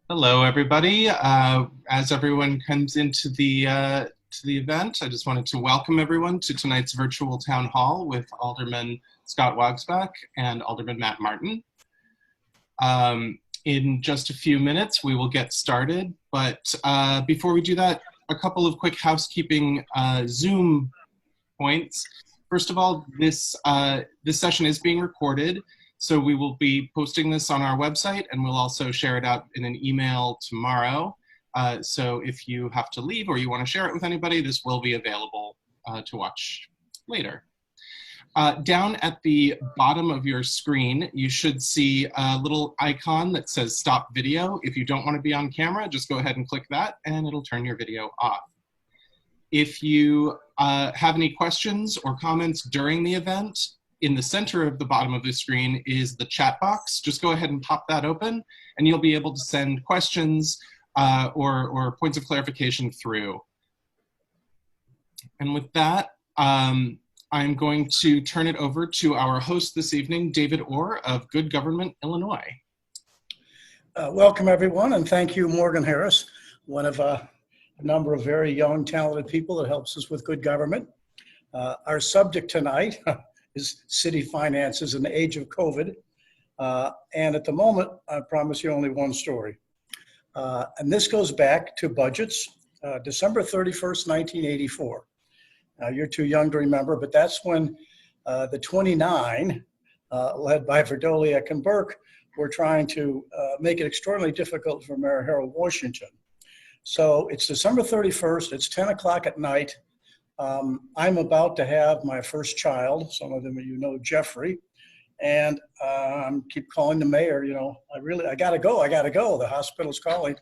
Hello, everybody. As everyone comes into the event, I just wanted to welcome everyone to tonight's virtual town hall with Alderman Scott Waguespack and Alderman Matt Martin. In just a few minutes, we will get started. But before we do that, a couple of quick housekeeping Zoom points. First of all, this session is being recorded. So we will be posting this on our website, and we'll also share it out in an email tomorrow. So if you have to leave or you want to share it with anybody, this will be available to watch later. Down at the bottom of your screen, you should see a little icon that says Stop Video. If you don't want to be on camera, just go ahead and click that, and it'll turn your video off. If you have any questions or comments during the event, in the center of the bottom of the screen is the chat box. Just go ahead and pop that open, and you'll be able to send questions or points of clarification through. And with that, I'm going to turn it over to our host this evening, David Orr of Good Government, Illinois. Welcome, everyone, and thank you, Morgan Harris, one of a number of very young, talented people that helps us with good government. Our subject tonight is city finances in the age of COVID. And at the moment, I promise you only one story. And this goes back to budgets, December 31st, 1984. Now, you're too young to remember, but that's when the 29, led by Verdoliak and Burke, were trying to make it extraordinarily difficult for Mayor Harold Washington. So it's December 31st, it's 10 o'clock at night. I'm about to have my first child. Some of them, you know, Jeffrey, and I keep calling the mayor. You know, I gotta go. The hospital's calling,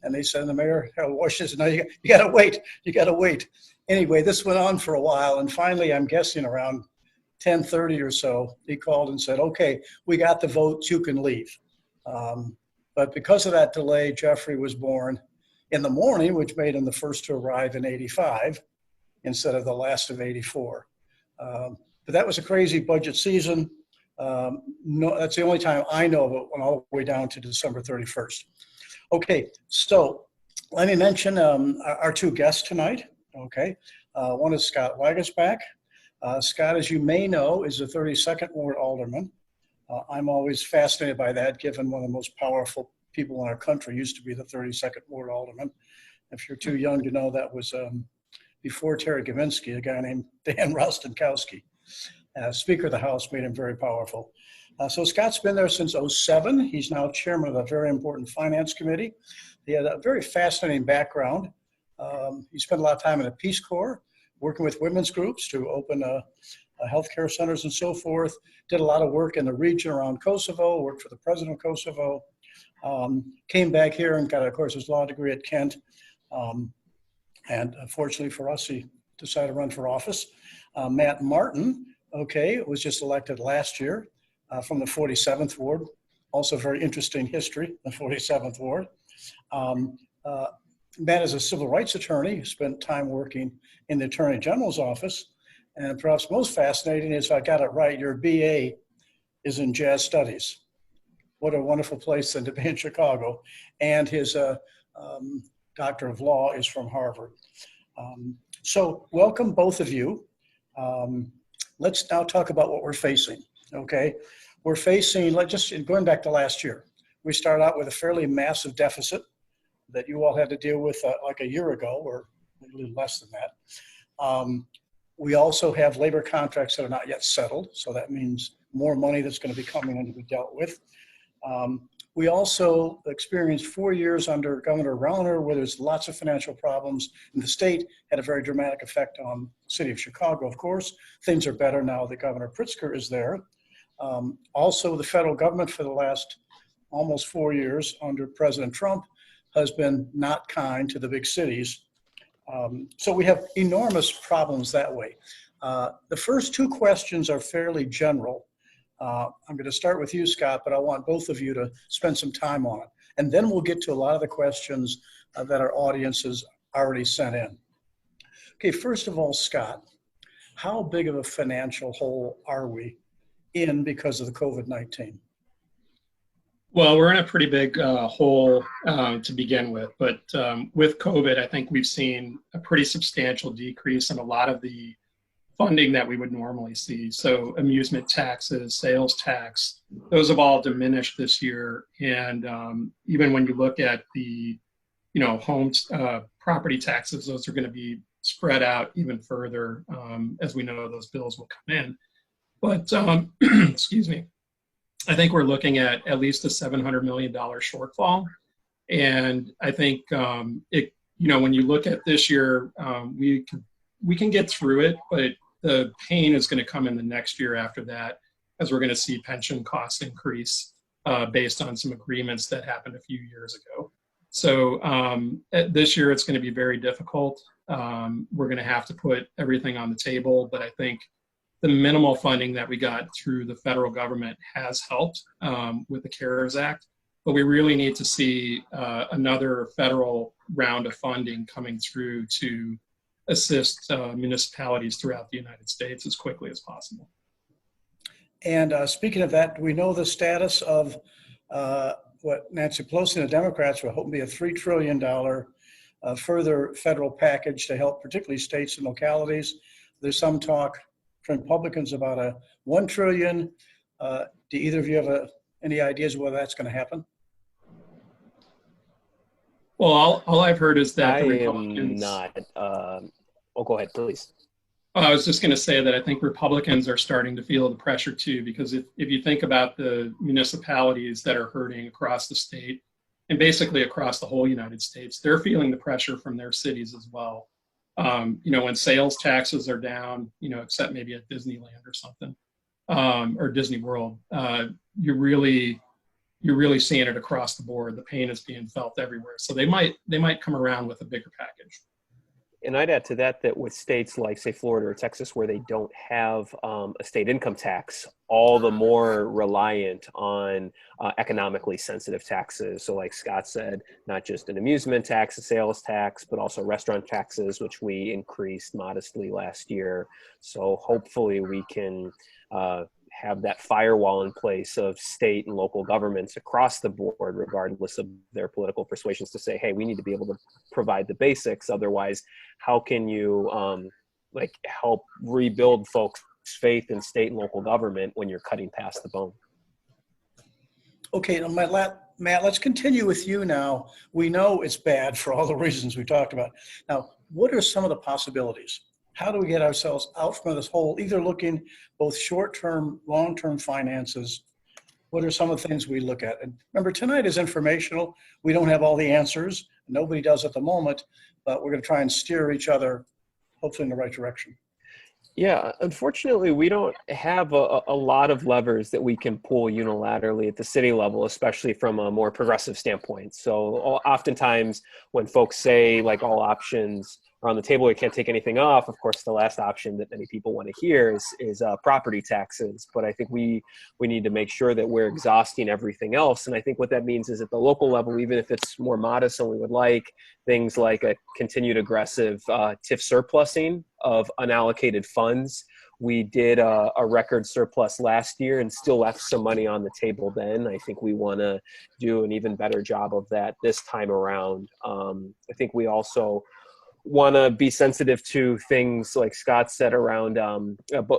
and they said the mayor, Harold Washington, said, no, you gotta wait. Anyway, this went on for a while, and finally, I'm guessing around 10:30 or so, he called and said, "Okay, we got the votes. You can leave." But because of that delay, Jeffrey was born in the morning, which made him the first to arrive in '85. Instead of the last of '84. But that was a crazy budget season. No, that's the only time I know of it, went all the way down to December 31st. Okay, so let me mention our two guests tonight. Okay, one is Scott Waguespack. Scott, as you may know, is the 32nd Ward Alderman. I'm always fascinated by that, given one of the most powerful people in our country used to be the 32nd Ward Alderman. If you're too young to know, that was before Terry Gavinsky, a guy named Dan Rostenkowski. Speaker of the House made him very powerful. So Scott's been there since '07. He's now chairman of a very important finance committee. He had a very fascinating background. He spent a lot of time in the Peace Corps, working with women's groups to open healthcare centers and so forth. Did a lot of work in the region around Kosovo, worked for the president of Kosovo. Came back here and got, of course, his law degree at Kent. And fortunately for us, he decided to run for office. Matt Martin, okay, was just elected last year from the 47th Ward. Also very interesting history, the 47th Ward. Matt is a civil rights attorney. He spent time working in the Attorney General's office. And perhaps most fascinating is, if I got it right, your BA is in jazz studies. What a wonderful place then to be in Chicago. And his Doctor of Law is from Harvard. So welcome, both of you. Let's now talk about what we're facing, okay? We're facing, going back to last year, we started out with a fairly massive deficit that you all had to deal with like a year ago, or a little less than that. We also have labor contracts that are not yet settled, so that means more money that's going to be coming in to be dealt with. We also experienced 4 years under Governor Rauner, where there's lots of financial problems, and the state had a very dramatic effect on the city of Chicago, of course. Things are better now that Governor Pritzker is there. Also, the federal government for the last almost 4 years under President Trump has been not kind to the big cities. So we have enormous problems that way. The first two questions are fairly general. I'm going to start with you, Scott, but I want both of you to spend some time on it. And then we'll get to a lot of the questions that our audience has already sent in. Okay, first of all, Scott, how big of a financial hole are we in because of the COVID-19? Well, we're in a pretty big hole to begin with, but with COVID, I think we've seen a pretty substantial decrease in a lot of the funding that we would normally see. So amusement taxes, sales tax, those have all diminished this year. And even when you look at the, homes, property taxes, those are going to be spread out even further. As we know, those bills will come in. But excuse me, I think we're looking at least a $700 million shortfall. And I think when you look at this year, we can get through it, but the pain is going to come in the next year after that, as we're going to see pension costs increase based on some agreements that happened a few years ago. So this year it's going to be very difficult. We're going to have to put everything on the table, but I think the minimal funding that we got through the federal government has helped with the CARES Act, but we really need to see another federal round of funding coming through to assist municipalities throughout the United States as quickly as possible. And speaking of that, do we know the status of what Nancy Pelosi and the Democrats were hoping to be a $3 trillion further federal package to help particularly states and localities? There's some talk from Republicans about a $1 trillion. Do either of you have any ideas whether that's going to happen? Well, all I've heard is that I the Republicans. am not. Go ahead, please. I was just going to say that I think Republicans are starting to feel the pressure too, because if you think about the municipalities that are hurting across the state and basically across the whole United States, they're feeling the pressure from their cities as well. When sales taxes are down, except maybe at Disneyland or something, or Disney World, you're really seeing it across the board. The pain is being felt everywhere. So they might come around with a bigger package. And I'd add to that with states like, say, Florida or Texas, where they don't have a state income tax, all the more reliant on economically sensitive taxes. So like Scott said, not just an amusement tax, a sales tax, but also restaurant taxes, which we increased modestly last year. So hopefully we can have that firewall in place of state and local governments across the board, regardless of their political persuasions, to say, hey, we need to be able to provide the basics. Otherwise, how can you help rebuild folks' faith in state and local government when you're cutting past the bone? Okay, now Matt, let's continue with you now. We know it's bad for all the reasons we talked about. Now, what are some of the possibilities? How do we get ourselves out from this hole, either looking both short-term, long-term finances? What are some of the things we look at? And remember, tonight is informational. We don't have all the answers. Nobody does at the moment, but we're going to try and steer each other, hopefully in the right direction. Yeah, unfortunately, we don't have a lot of levers that we can pull unilaterally at the city level, especially from a more progressive standpoint. So oftentimes when folks say like all options are on the table, we can't take anything off. Of course, the last option that many people want to hear is property taxes. But I think we need to make sure that we're exhausting everything else. And I think what that means is at the local level, even if it's more modest than we would like, things like a continued aggressive TIF surplusing of unallocated funds. We did a record surplus last year and still left some money on the table then. I think we want to do an even better job of that this time around. I think we also want to be sensitive to things like Scott said around,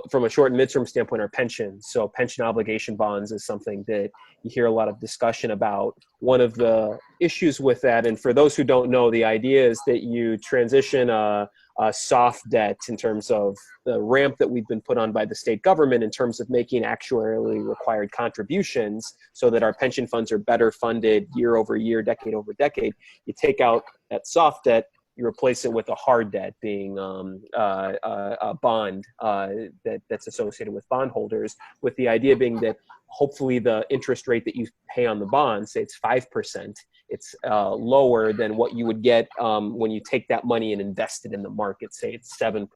from a short and midterm standpoint, our pension. So pension obligation bonds is something that you hear a lot of discussion about. One of the issues with that, and for those who don't know, the idea is that you transition a soft debt in terms of the ramp that we've been put on by the state government in terms of making actuarially required contributions so that our pension funds are better funded year over year, decade over decade. You take out that soft debt, you replace it with a hard debt, being a bond that's associated with bondholders, with the idea being that hopefully the interest rate that you pay on the bond, say it's 5%, it's lower than what you would get when you take that money and invest it in the market, say it's 7%.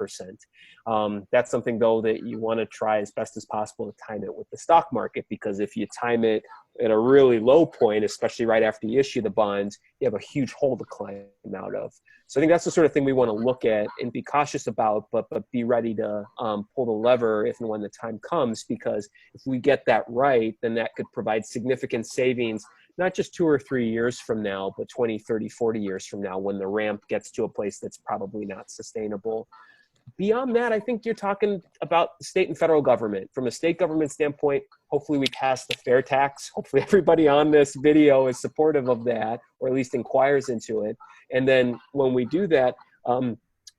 That's something, though, that you want to try as best as possible to time it with the stock market, because if you time it at a really low point, especially right after you issue the bonds, you have a huge hole to climb out of. So I think that's the sort of thing we want to look at and be cautious about, but be ready to pull the lever if and when the time comes, because if we get that right, right, then that could provide significant savings, not just 2 or 3 years from now, but 20, 30, 40 years from now when the ramp gets to a place that's probably not sustainable. Beyond that, I think you're talking about the state and federal government. From a state government standpoint, hopefully we pass the fair tax. Hopefully everybody on this video is supportive of that, or at least inquires into it. And then when we do that,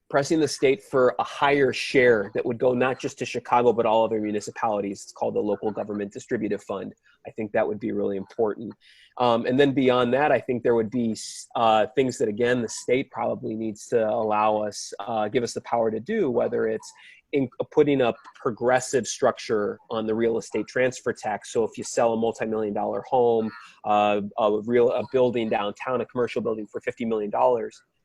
pressing the state for a higher share that would go not just to Chicago, but all other municipalities. It's called the Local Government Distributive Fund. I think that would be really important. And then beyond that, I think there would be things that, again, the state probably needs to allow us, give us the power to do, whether it's putting a progressive structure on the real estate transfer tax. So if you sell a multi-million-dollar home, a building downtown, a commercial building for $50 million,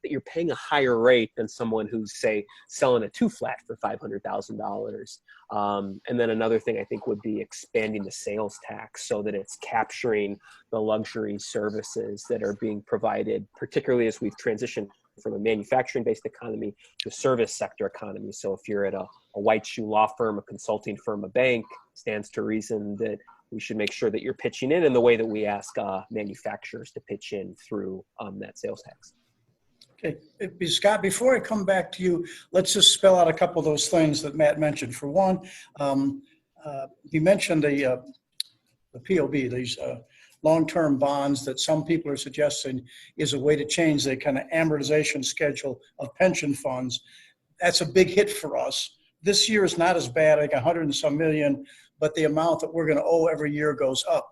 that you're paying a higher rate than someone who's, say, selling a 2-flat for $500,000. And then another thing I think would be expanding the sales tax so that it's capturing the luxury services that are being provided, particularly as we've transitioned from a manufacturing-based economy to a service sector economy. So if you're at a white shoe law firm, a consulting firm, a bank, stands to reason that we should make sure that you're pitching in the way that we ask manufacturers to pitch in through that sales tax. Okay, Scott, before I come back to you, let's just spell out a couple of those things that Matt mentioned. For one, he mentioned the POB, these long-term bonds that some people are suggesting is a way to change the kind of amortization schedule of pension funds. That's a big hit for us. This year is not as bad, like 100 and some million, but the amount that we're going to owe every year goes up.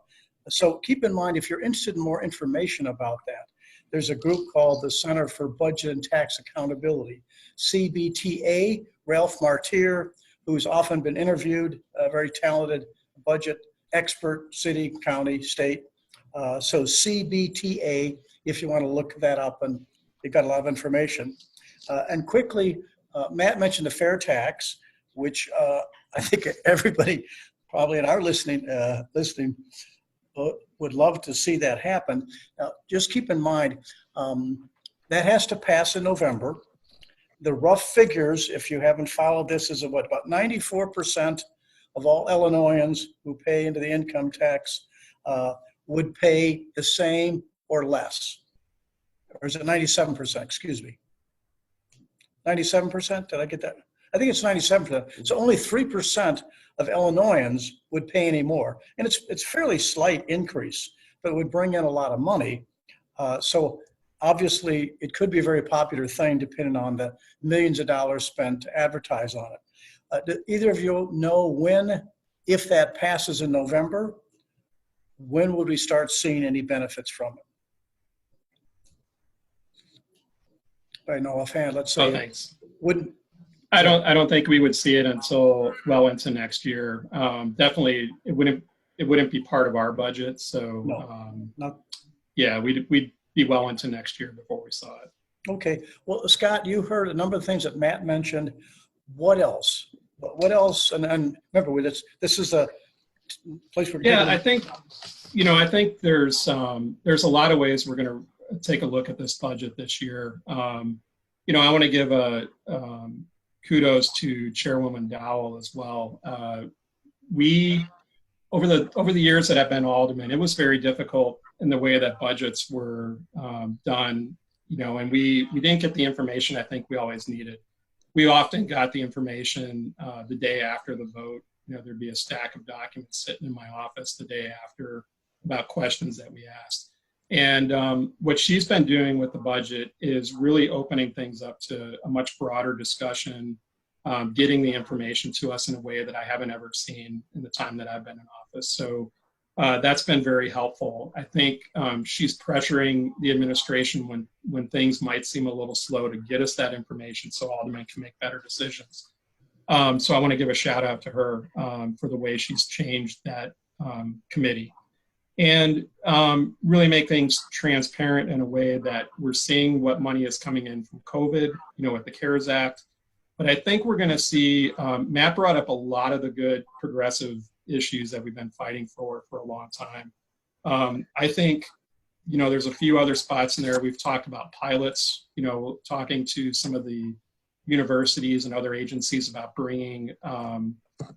So keep in mind, if you're interested in more information about that, there's a group called the Center for Budget and Tax Accountability, CBTA. Ralph Martier, who's often been interviewed, a very talented budget expert, city, county, state. So CBTA, if you want to look that up, and they've got a lot of information. And quickly, Matt mentioned the fair tax, which I think everybody probably in our listening would love to see that happen. Now, just keep in mind, that has to pass in November. The rough figures, if you haven't followed this, is about 94% of all Illinoisans who pay into the income tax would pay the same or less. Or is it 97%? Excuse me. 97%? Did I get that? I think it's 97%. So only 3% of Illinoisans would pay any more. And it's fairly slight increase, but it would bring in a lot of money. So obviously it could be a very popular thing depending on the millions of dollars spent to advertise on it. Do either of you know when, if that passes in November, when would we start seeing any benefits from it? I know offhand, let's say. Oh, thanks. Wouldn't. I don't think we would see it until well into next year. Definitely, it wouldn't be part of our budget. So yeah, we'd be well into next year before we saw it. Okay. Well, Scott, you heard a number of things that Matt mentioned. What else? What else? And remember, this is a place where. Yeah, I think there's a lot of ways we're going to take a look at this budget this year. I want to give a kudos to Chairwoman Dowell as well. We, over the years that I've been alderman, it was very difficult in the way that budgets were done, and we didn't get the information I think we always needed. We often got the information the day after the vote. There'd be a stack of documents sitting in my office the day after about questions that we asked. And what she's been doing with the budget is really opening things up to a much broader discussion, getting the information to us in a way that I haven't ever seen in the time that I've been in office. So that's been very helpful. I think she's pressuring the administration when things might seem a little slow to get us that information so aldermen can make better decisions. So I want to give a shout out to her for the way she's changed that committee. And really make things transparent in a way that we're seeing what money is coming in from COVID, with the CARES Act. But I think we're going to see, Matt brought up a lot of the good progressive issues that we've been fighting for a long time. I think, there's a few other spots in there. We've talked about pilots, talking to some of the universities and other agencies about bringing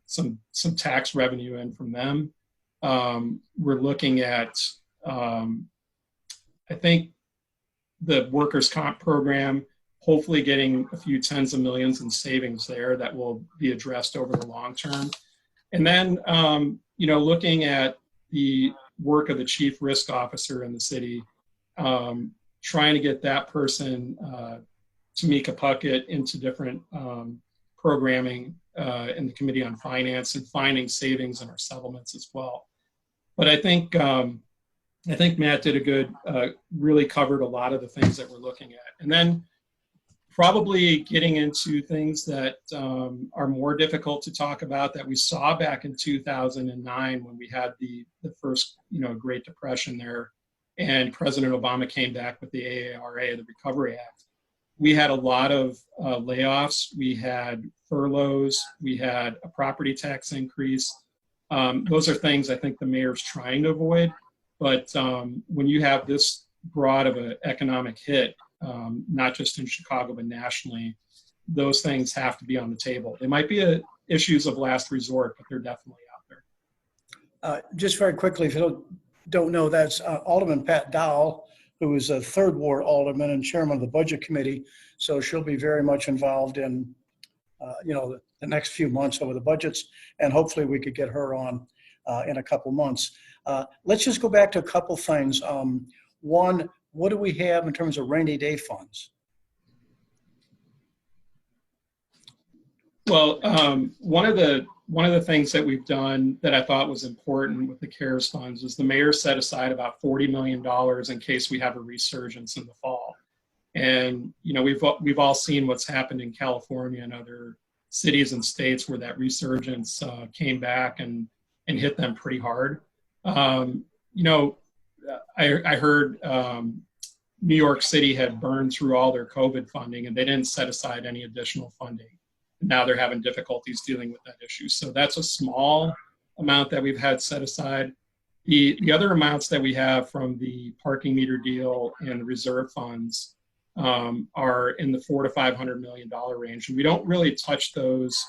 some tax revenue in from them. we're looking at, I think, the workers' comp program, hopefully getting a few tens of millions in savings there that will be addressed over the long term. And then, looking at the work of the chief risk officer in the city, trying to get that person, Tamika Puckett, into different programming in the Committee on Finance and finding savings in our settlements as well. But I think Matt did a good, really covered a lot of the things that we're looking at. And then probably getting into things that are more difficult to talk about that we saw back in 2009 when we had the first, Great Depression there, and President Obama came back with the AARA, the Recovery Act. We had a lot of layoffs. We had furloughs. We had a property tax increase. Those are things I think the mayor's trying to avoid. But when you have this broad of an economic hit, not just in Chicago, but nationally, those things have to be on the table. They might be issues of last resort, but they're definitely out there. Just very quickly, if you don't know, that's Alderman Pat Dowell, who is a third ward alderman and chairman of the budget committee. So she'll be very much involved in, the next few months over the budgets, and hopefully we could get her on in a couple months. Let's just go back to a couple things. One, what do we have in terms of rainy day funds? Well, one of the things that we've done that I thought was important with the CARES funds is the mayor set aside about $40 million in case we have a resurgence in the fall. And we've all seen what's happened in California and other cities and states where that resurgence came back and hit them pretty hard. I heard New York City had burned through all their COVID funding and they didn't set aside any additional funding. Now they're having difficulties dealing with that issue. So that's a small amount that we've had set aside. The other amounts that we have from the parking meter deal and the reserve funds are in the $400 to $500 million range. And we don't really touch those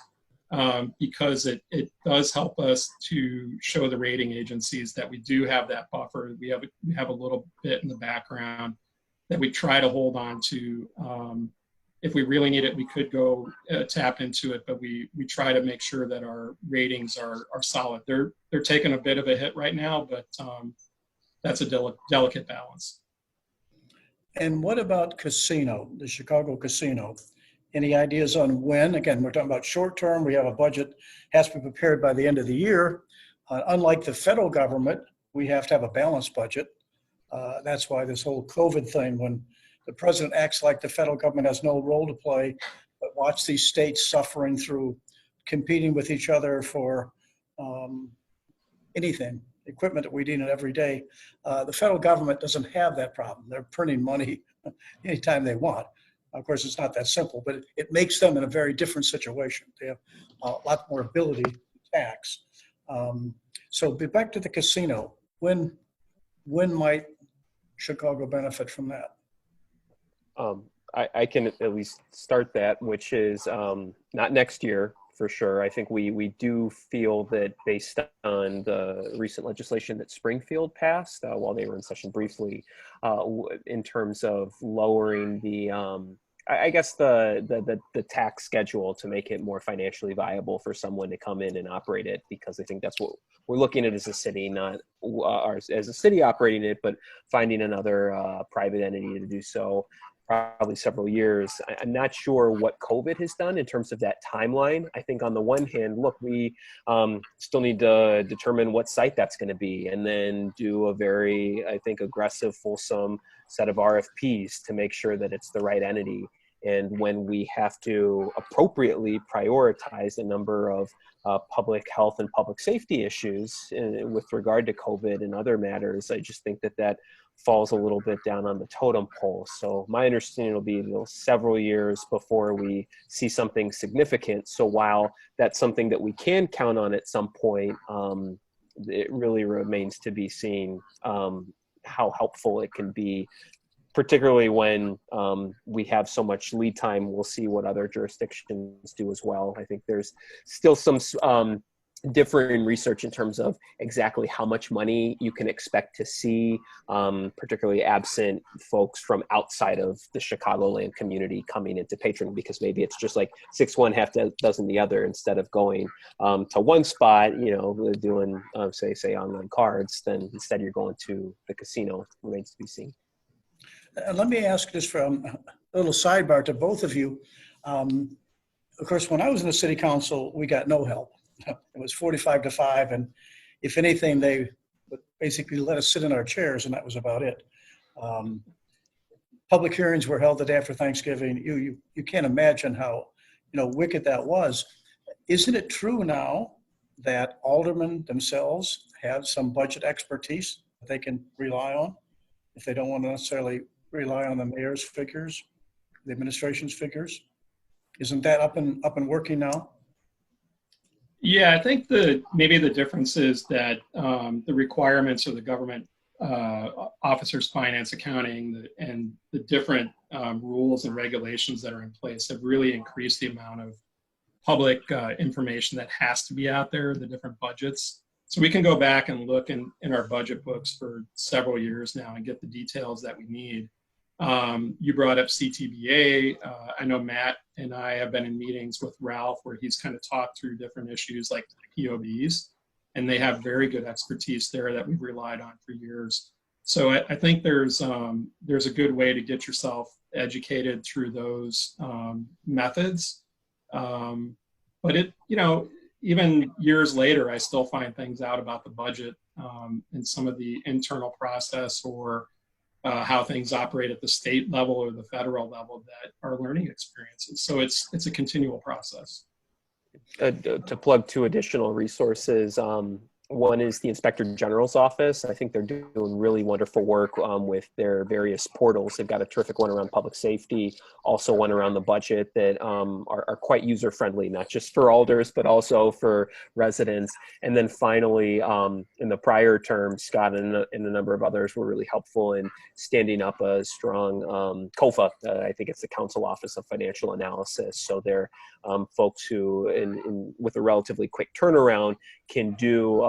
because it does help us to show the rating agencies that we do have that buffer. We have a little bit in the background that we try to hold on to. If we really need it, we could go tap into it, but we try to make sure that our ratings are solid. They're taking a bit of a hit right now, but that's a delicate balance. And what about casino, the Chicago casino? Any ideas on when? Again, we're talking about short term. We have a budget, has to be prepared by the end of the year. Unlike the federal government, we have to have a balanced budget. That's why this whole COVID thing, when the president acts like the federal government has no role to play, but watch these states suffering through competing with each other for anything, equipment that we need every day. The federal government doesn't have that problem. They're printing money anytime they want. Of course, it's not that simple, but it makes them in a very different situation. They have a lot more ability to tax. So back to the casino. When might Chicago benefit from that? I can at least start that, which is not next year for sure. I think we do feel that based on the recent legislation that Springfield passed while they were in session briefly, in terms of lowering the the tax schedule to make it more financially viable for someone to come in and operate it, because I think that's what we're looking at as a city, not as a city operating it, but finding another private entity to do so. Probably several years. I'm not sure what COVID has done in terms of that timeline. I think on the one hand, look, we still need to determine what site that's going to be, and then do a very, I think, aggressive, fulsome set of RFPs to make sure that it's the right entity. And when we have to appropriately prioritize a number of public health and public safety issues with regard to COVID and other matters, I just think that falls a little bit down on the totem pole. So my understanding will be several years before we see something significant. So while that's something that we can count on at some point, it really remains to be seen how helpful it can be, particularly when we have so much lead time. We'll see what other jurisdictions do as well. I think there's still some differing research in terms of exactly how much money you can expect to see, particularly absent folks from outside of the Chicagoland community coming into patron, because maybe it's just like 6 one, half dozen the other, instead of going to one spot, you know, doing say online cards, then instead you're going to the casino. Remains to be seen. And let me ask this from a little sidebar to both of you. Of course, when I was in the city council, we got no help. It was 45 to 5, and if anything, they would basically let us sit in our chairs, and that was about it. Public hearings were held the day after Thanksgiving. You can't imagine how, you know, wicked that was. Isn't it true now that aldermen themselves have some budget expertise that they can rely on if they don't want to necessarily rely on the mayor's figures, the administration's figures? Isn't that up and working now? Yeah, I think maybe the difference is that the requirements of the government officers, finance, accounting, and the different rules and regulations that are in place have really increased the amount of public information that has to be out there, the different budgets. So we can go back and look in our budget books for several years now and get the details that we need. You brought up CTBA. I know Matt and I have been in meetings with Ralph where he's kind of talked through different issues like POBs, and they have very good expertise there that we've relied on for years. So I think there's a good way to get yourself educated through those methods. But even years later, I still find things out about the budget and some of the internal process or how things operate at the state level or the federal level that are learning experiences. So it's a continual process. To plug 2 additional resources, one is the Inspector General's office. I think they're doing really wonderful work with their various portals. They've got a terrific one around public safety, also one around the budget that are quite user-friendly, not just for alders, but also for residents. And then finally, in the prior term, Scott and a number of others were really helpful in standing up a strong COFA. I think it's the Council Office of Financial Analysis. So they're folks who, with a relatively quick turnaround, can do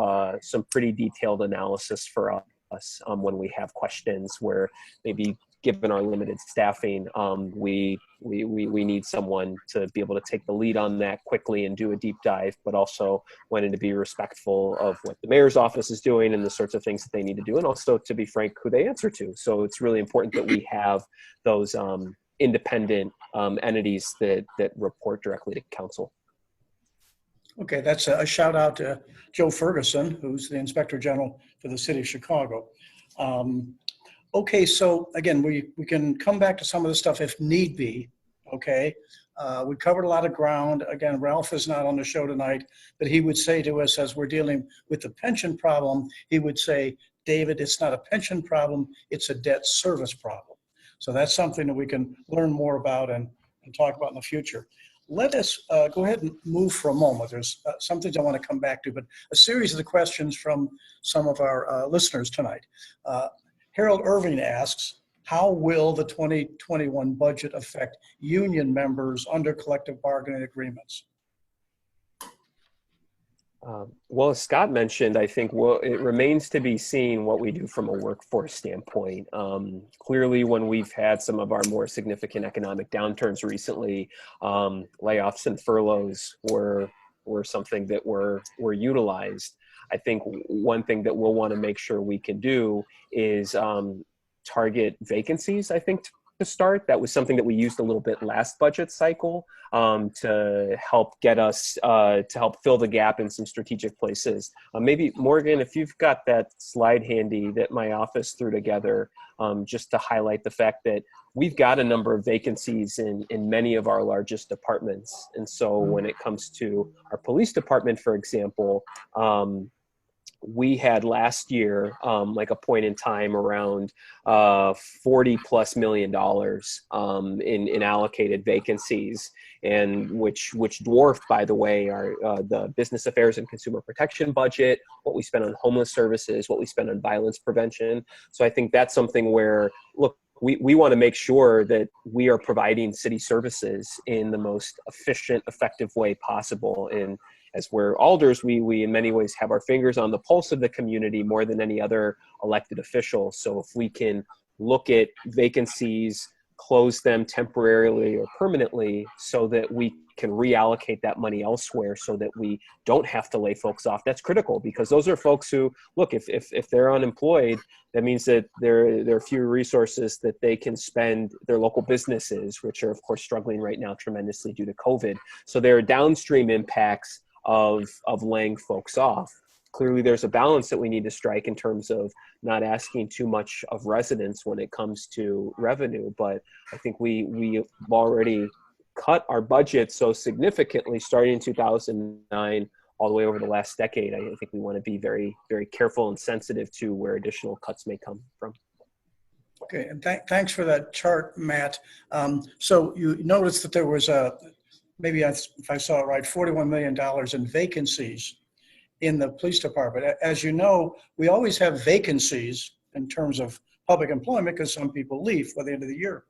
some pretty detailed analysis for us when we have questions where maybe given our limited staffing, we need someone to be able to take the lead on that quickly and do a deep dive, but also wanting to be respectful of what the mayor's office is doing and the sorts of things that they need to do, and also, to be frank, who they answer to. So it's really important that we have those independent entities that report directly to council. Okay, that's a shout out to Joe Ferguson, who's the Inspector General for the City of Chicago. Okay, so again, we can come back to some of the stuff if need be, okay? We covered a lot of ground. Again, Ralph is not on the show tonight, but he would say to us as we're dealing with the pension problem, he would say, David, it's not a pension problem, it's a debt service problem. So that's something that we can learn more about and talk about in the future. Let us go ahead and move for a moment. There's some things I want to come back to, but a series of the questions from some of our listeners tonight. Harold Irving asks, how will the 2021 budget affect union members under collective bargaining agreements? Well, as Scott mentioned, I think it remains to be seen what we do from a workforce standpoint. Clearly, when we've had some of our more significant economic downturns recently, layoffs and furloughs were something that were utilized. I think one thing that we'll want to make sure we can do is target vacancies, I think, to start. That was something that we used a little bit last budget cycle to help get us, to help fill the gap in some strategic places. Maybe, Morgan, if you've got that slide handy that my office threw together, just to highlight the fact that we've got a number of vacancies in many of our largest departments. And so when it comes to our police department, for example, we had last year, like a point in time around $40+ million in allocated vacancies, and which dwarfed, by the way, our the business affairs and consumer protection budget, what we spend on homeless services, what we spend on violence prevention. So I think that's something where, look, we want to make sure that we are providing city services in the most efficient, effective way possible. And as we're alders, we in many ways have our fingers on the pulse of the community more than any other elected official. So if we can look at vacancies, close them temporarily or permanently so that we can reallocate that money elsewhere so that we don't have to lay folks off. That's critical, because those are folks who, look, if they're unemployed, that means that there are fewer resources that they can spend their local businesses, which are of course struggling right now tremendously due to COVID. So there are downstream impacts of laying folks off. Clearly there's a balance that we need to strike in terms of not asking too much of residents when it comes to revenue. But I think we've already cut our budget so significantly starting in 2009 all the way over the last decade. I think we want to be very, very careful and sensitive to where additional cuts may come from. Okay, and thanks for that chart, Matt. So you noticed that there was maybe if I saw it right, $41 million in vacancies in the police department. As you know, we always have vacancies in terms of public employment because some people leave by the end of the year.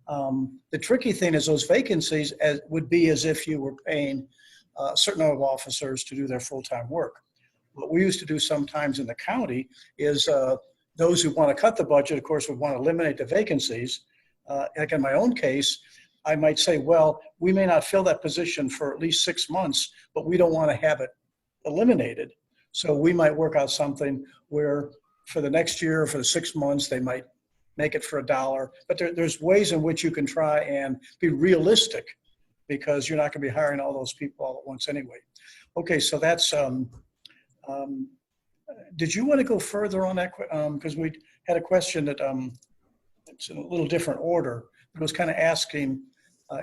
The tricky thing is those vacancies would be as if you were paying a certain number of officers to do their full-time work. What we used to do sometimes in the county is those who want to cut the budget, of course, would want to eliminate the vacancies. Like in my own case, I might say, well, we may not fill that position for at least 6 months, but we don't want to have it eliminated. So we might work out something where for the next year, for the 6 months, they might make it for $1. But there's ways in which you can try and be realistic, because you're not going to be hiring all those people all at once anyway. Okay, so that's, did you want to go further on that? Because we had a question that it's in a little different order. It was kind of asking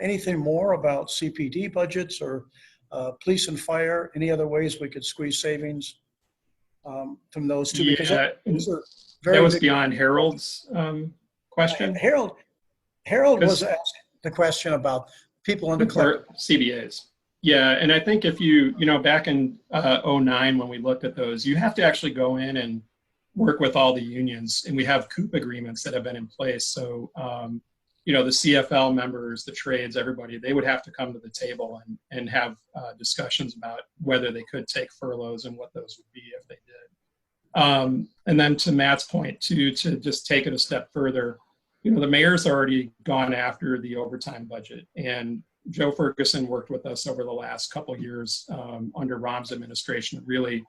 anything more about CPD budgets or police and fire, any other ways we could squeeze savings from those two? Because that was beyond Harold's question. Harold was asking the question about people under CBAs. Yeah, and I think if you back in 2009 when we looked at those, you have to actually go in and work with all the unions, and we have COOP agreements that have been in place. So the CFL members, the trades, everybody, they would have to come to the table and have discussions about whether they could take furloughs and what those would be if they did. And then to Matt's point, to just take it a step further, the mayor's already gone after the overtime budget, and Joe Ferguson worked with us over the last couple of years under Rahm's administration to really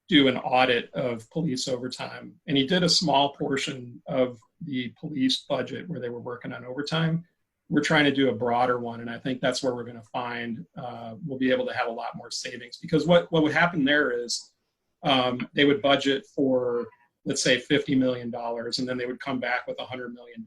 do an audit of police overtime. And he did a small portion of the police budget where they were working on overtime. We're trying to do a broader one, and I think that's where we're going to find we'll be able to have a lot more savings, because what would happen there is they would budget for, let's say, $50 million, and then they would come back with a $100 million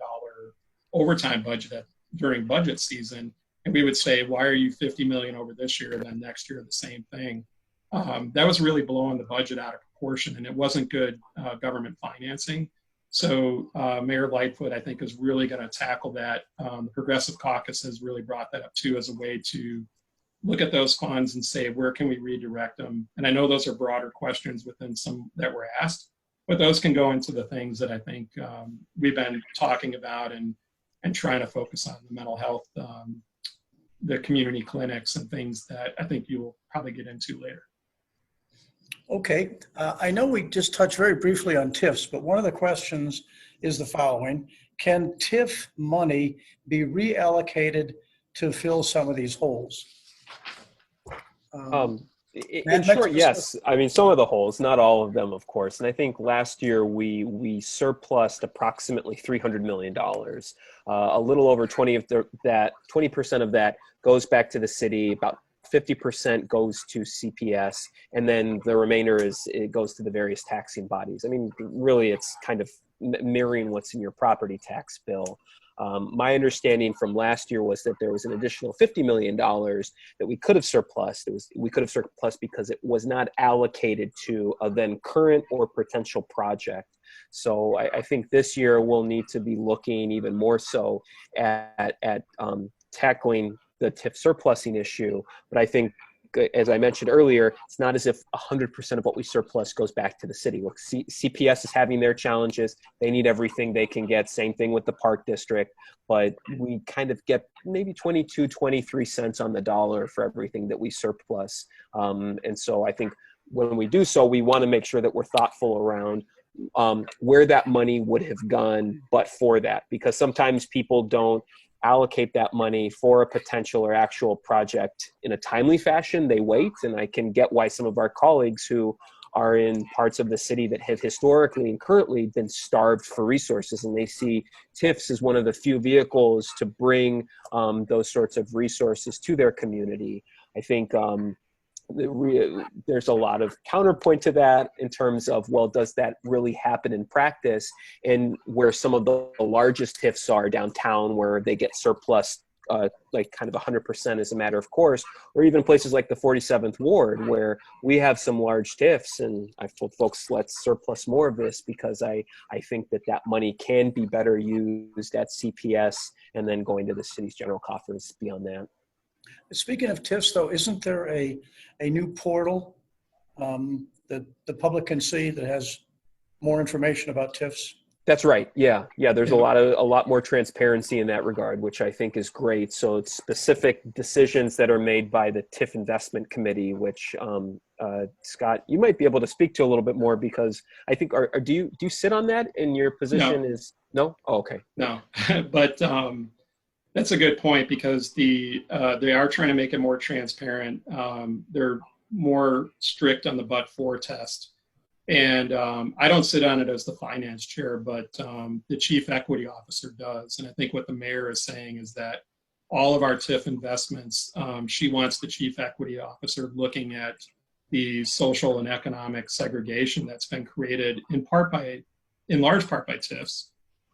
overtime budget during budget season. And we would say, why are you 50 million over this year, and then next year the same thing? That was really blowing the budget out of proportion, and it wasn't good government financing. So Mayor Lightfoot, I think, is really going to tackle that. The Progressive Caucus has really brought that up too as a way to look at those funds and say, where can we redirect them? And I know those are broader questions within some that were asked, but those can go into the things that I think we've been talking about and trying to focus on: the mental health, the community clinics, and things that I think you will probably get into later. Okay, I know we just touched very briefly on TIFs, but one of the questions is the following: can TIF money be reallocated to fill some of these holes? In short, yes. I mean, some of the holes, not all of them, of course. And I think last year we surplused approximately $300 million. A little over 20% of that goes back to the city. About 50% goes to CPS, and then the remainder goes to the various taxing bodies. I mean, really, it's kind of mirroring what's in your property tax bill. My understanding from last year was that there was an additional $50 million that we could have surplused. We could have surplused because it was not allocated to a then current or potential project. So I think this year we'll need to be looking even more so at tackling the TIF surplusing issue. But I think as I mentioned earlier, it's not as if 100% of what we surplus goes back to the city. Look, CPS is having their challenges. They need everything they can get. Same thing with the Park District. But we kind of get maybe 22, 23 cents on the dollar for everything that we surplus. And so I think when we do so, we want to make sure that we're thoughtful around where that money would have gone but for that. Because sometimes people don't allocate that money for a potential or actual project in a timely fashion. They wait, and I can get why some of our colleagues who are in parts of the city that have historically and currently been starved for resources, and they see TIFs as one of the few vehicles to bring those sorts of resources to their community. I think there's a lot of counterpoint to that in terms of, well, does that really happen in practice? And where some of the largest TIFs are downtown, where they get surplus like kind of 100% as a matter of course, or even places like the 47th Ward, where we have some large TIFs, and I told folks, let's surplus more of this, because I think that money can be better used at CPS and then going to the city's general coffers beyond that. Speaking of TIFs, though, isn't there a new portal that the public can see that has more information about TIFs? That's right. Yeah. There's a lot more transparency in that regard, which I think is great. So it's specific decisions that are made by the TIF Investment Committee, which Scott, you might be able to speak to a little bit more, because I think do you sit on that in your position? No? Oh, okay. No, but that's a good point, because they are trying to make it more transparent. They're more strict on the but-for test. And I don't sit on it as the finance chair, but the chief equity officer does. And I think what the mayor is saying is that all of our TIF investments, she wants the chief equity officer looking at the social and economic segregation that's been created in large part by TIFs,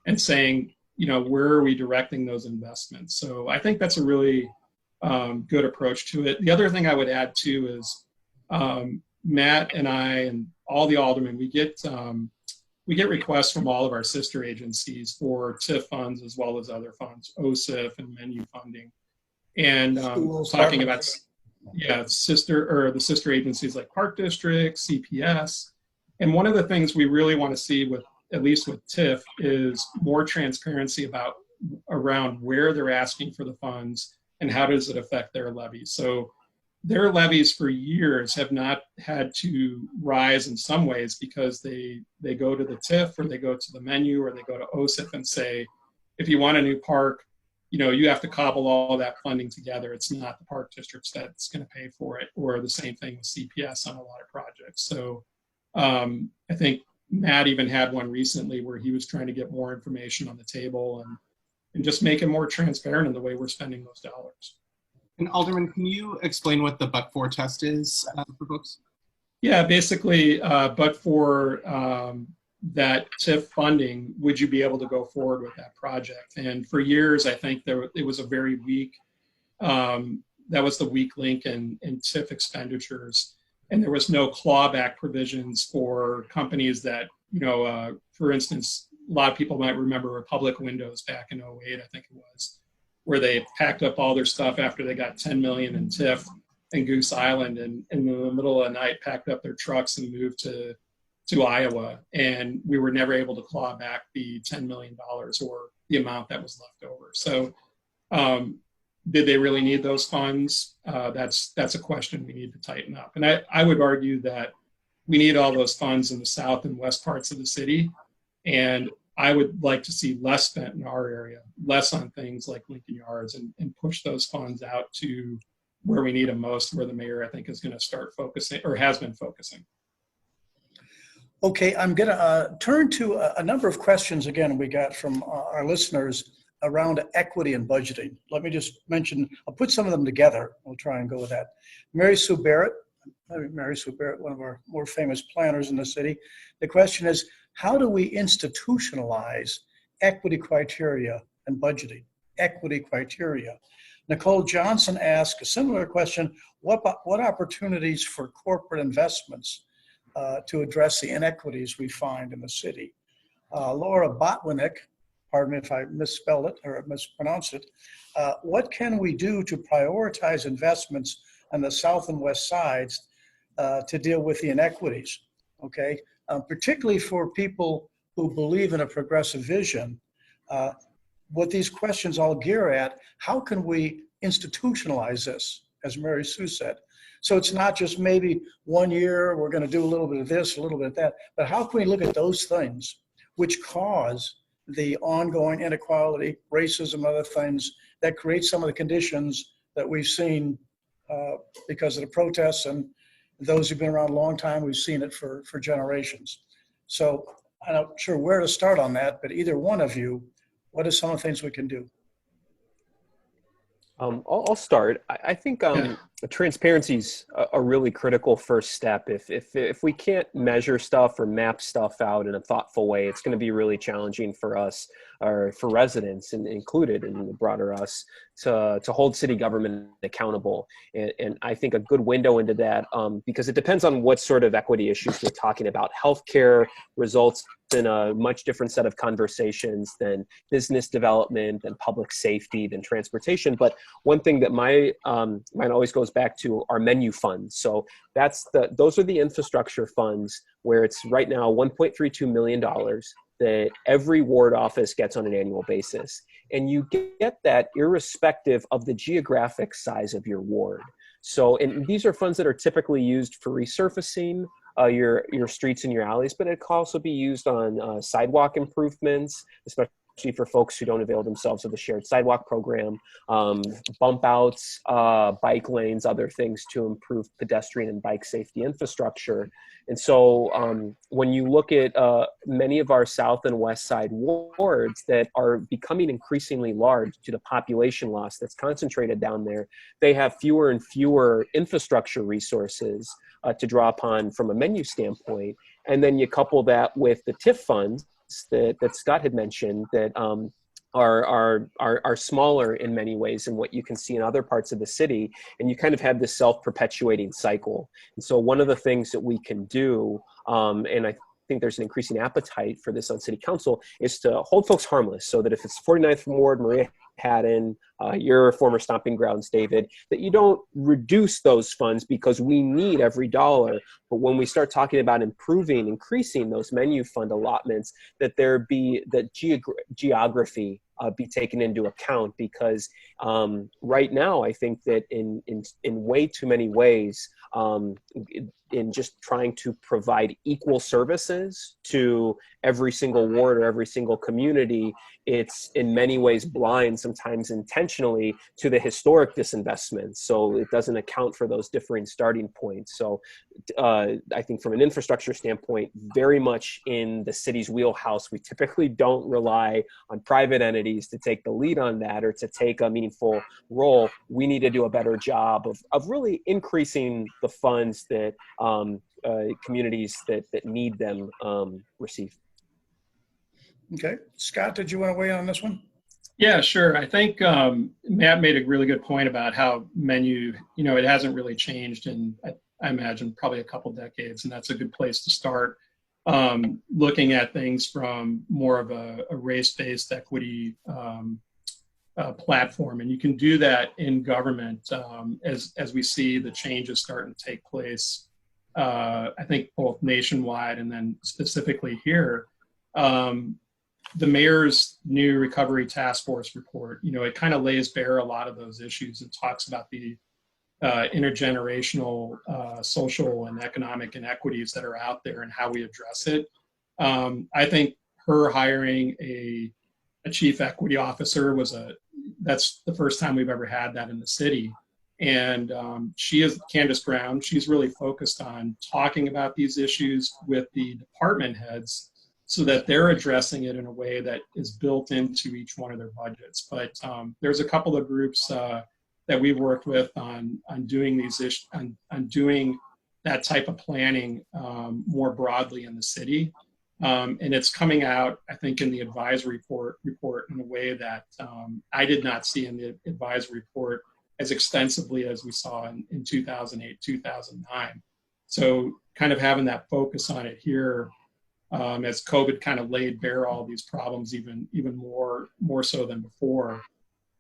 and saying, where are we directing those investments? So I think that's a really good approach to it. The other thing I would add too is Matt and I and all the aldermen, we get requests from all of our sister agencies for TIF funds as well as other funds, OSIF and menu funding, and talking about the sister agencies like Park District, CPS. And one of the things we really want to see at least with TIF, is more transparency around where they're asking for the funds and how does it affect their levies. So their levies for years have not had to rise in some ways, because they go to the TIF, or they go to the menu, or they go to OSIF and say, if you want a new park, you have to cobble all that funding together. It's not the Park Districts that's going to pay for it, or the same thing with CPS on a lot of projects. So I think Matt even had one recently where he was trying to get more information on the table and just make it more transparent in the way we're spending those dollars. And Alderman, can you explain what the but-for test is for folks? Yeah, basically, but for that TIF funding, would you be able to go forward with that project? And for years, I think it was a very weak, that was the weak link in TIF expenditures. And there was no clawback provisions for companies that, for instance, a lot of people might remember Republic Windows back in 2008, I think it was, where they packed up all their stuff after they got $10 million in TIF in Goose Island, and in the middle of the night packed up their trucks and moved to Iowa. And we were never able to claw back the $10 million or the amount that was left over. So did they really need those funds? That's a question we need to tighten up. And I would argue that we need all those funds in the south and west parts of the city. And I would like to see less spent in our area, less on things like Lincoln Yards, and push those funds out to where we need them most, where the mayor, I think, is going to start focusing, or has been focusing. Okay, I'm going to turn to a number of questions again we got from our listeners around equity and budgeting. Let me just mention, I'll put some of them together. We'll try and go with that. Mary Sue Barrett, one of our more famous planners in the city. The question is, how do we institutionalize equity criteria and budgeting? Equity criteria. Nicole Johnson asked a similar question, what opportunities for corporate investments to address the inequities we find in the city? Laura Botwinick, pardon me if I misspelled it or mispronounced it, what can we do to prioritize investments on the south and west sides to deal with the inequities, okay? Particularly for people who believe in a progressive vision, what these questions all gear at, how can we institutionalize this, as Mary Sue said? So it's not just maybe 1 year, we're going to do a little bit of this, a little bit of that, but how can we look at those things which cause the ongoing inequality, racism, other things that create some of the conditions that we've seen because of the protests, and those who've been around a long time, we've seen it for generations. So I'm not sure where to start on that, but either one of you, what are some of the things we can do? I'll start. I think transparency is a really critical first step. If we can't measure stuff or map stuff out in a thoughtful way, it's going to be really challenging for us, or for residents and included in the broader us, to hold city government accountable. And I think a good window into that, because it depends on what sort of equity issues we're talking about. Healthcare results in a much different set of conversations than business development and public safety than transportation. But one thing that mine always goes back to are menu funds. So those are the infrastructure funds where it's right now $1.32 million that every ward office gets on an annual basis. And you get that irrespective of the geographic size of your ward. So, and these are funds that are typically used for resurfacing your streets and your alleys, but it can also be used on sidewalk improvements, especially for folks who don't avail themselves of the shared sidewalk program, bump outs, bike lanes, other things to improve pedestrian and bike safety infrastructure. And so when you look at many of our south and west side wards that are becoming increasingly large due to population loss that's concentrated down there, they have fewer and fewer infrastructure resources to draw upon from a menu standpoint. And then you couple that with the TIF funds that Scott had mentioned that are smaller in many ways than what you can see in other parts of the city, and you kind of have this self-perpetuating cycle. And so one of the things that we can do, and I think there's an increasing appetite for this on city council, is to hold folks harmless, so that if it's 49th Ward, Maria Haddon, your former stomping grounds, David, that you don't reduce those funds because we need every dollar. But when we start talking about increasing those menu fund allotments, that there be that geography be taken into account, because right now I think that in way too many ways, in just trying to provide equal services to every single ward or every single community, it's in many ways blind, sometimes intentionally, to the historic disinvestment. So it doesn't account for those differing starting points. So I think from an infrastructure standpoint, very much in the city's wheelhouse, we typically don't rely on private entities to take the lead on that or to take a meaningful role. We need to do a better job of really increasing the funds that communities that need them receive. Okay. Scott, did you want to weigh in on this one? Yeah, sure. I think Matt made a really good point about how menu, it hasn't really changed in, I imagine, probably a couple decades, and that's a good place to start. Looking at things from more of a race-based equity platform, and you can do that in government as we see the changes starting to take place. I think both nationwide and then specifically here. The mayor's new recovery task force report, it kind of lays bare a lot of those issues and talks about the intergenerational social and economic inequities that are out there and how we address it. I think her hiring a chief equity officer that's the first time we've ever had that in the city. And she is Candace Brown. She's really focused on talking about these issues with the department heads so that they're addressing it in a way that is built into each one of their budgets. But there's a couple of groups that we've worked with on doing these issues, on doing that type of planning more broadly in the city. And it's coming out, I think, in the advisory report in a way that I did not see in the advisory report as extensively as we saw in 2008, 2009. So kind of having that focus on it here as COVID kind of laid bare all these problems even more so than before.